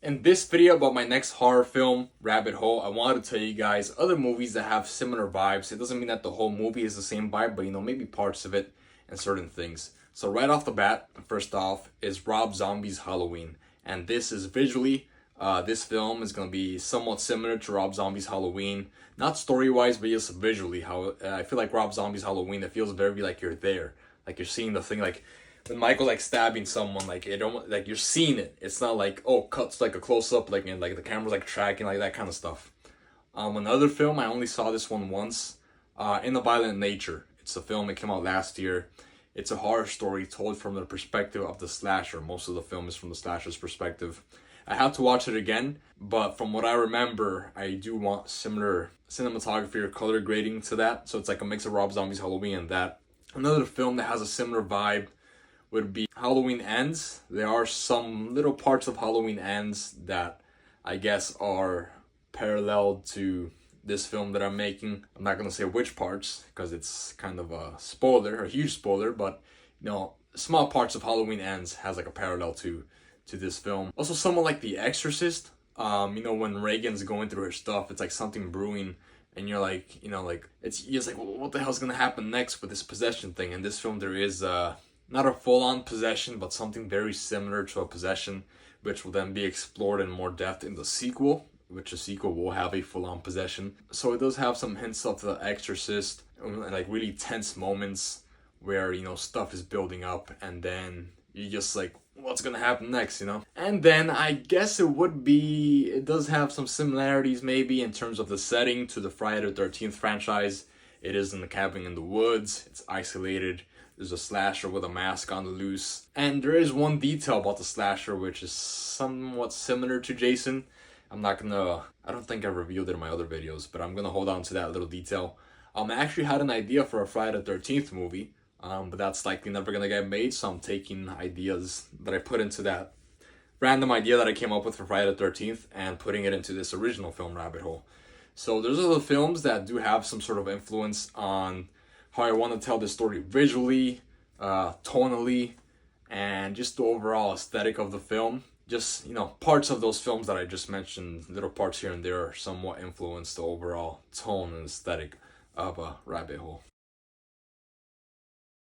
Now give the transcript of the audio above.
In this video about my next horror film, Rabbit Hole, I wanted to tell you guys other movies that have similar vibes. It doesn't mean that the whole movie is the same vibe, but maybe parts of it and certain things. So right off the bat, first off, is Rob Zombie's Halloween. And this is visually, this film is going to be somewhat similar to Rob Zombie's Halloween. Not story-wise, but just visually. How I feel like Rob Zombie's Halloween, it feels very like you're there. Like you're seeing the thing, like when Michael like stabbing someone, like it almost like you're seeing it. It's not like, oh, cuts like a close up, like and like the camera's like tracking, like that kind of stuff. Another film, I only saw this one once. In the Violent Nature. It's a film that came out last year. It's a horror story told from the perspective of the slasher. Most of the film is from the slasher's perspective. I have to watch it again, but from what I remember, I do want similar cinematography or color grading to that. So it's like a mix of Rob Zombie's Halloween and that. Another film that has a similar vibe would be Halloween Ends. There are some little parts of Halloween Ends that I guess are parallel to this film that I'm making. I'm not going to say which parts because it's kind of a spoiler, a huge spoiler, but small parts of Halloween Ends has like a parallel to this film. Also, someone like The Exorcist, when Reagan's going through her stuff, it's like something brewing and you're like, it's just like, well, what the hell's going to happen next with this possession thing? In this film, there is not a full-on possession, but something very similar to a possession, which will then be explored in more depth in the sequel, which the sequel will have a full-on possession. So it does have some hints of The Exorcist, and like really tense moments where, stuff is building up and then you just like, what's gonna happen next, And then I guess it does have some similarities maybe in terms of the setting to the Friday the 13th franchise. It is in the cabin in the woods, it's isolated. There's a slasher with a mask on the loose. And there is one detail about the slasher which is somewhat similar to Jason. I don't think I revealed it in my other videos, but I'm gonna hold on to that little detail. I actually had an idea for a Friday the 13th movie, but that's likely never gonna get made, so I'm taking ideas that I put into that random idea that I came up with for Friday the 13th and putting it into this original film, Rabbit Hole. So there's other films that do have some sort of influence on how I want to tell this story visually, tonally, and just the overall aesthetic of the film. Just, parts of those films that I just mentioned, little parts here and there, somewhat influence the overall tone and aesthetic of a Rabbit Hole.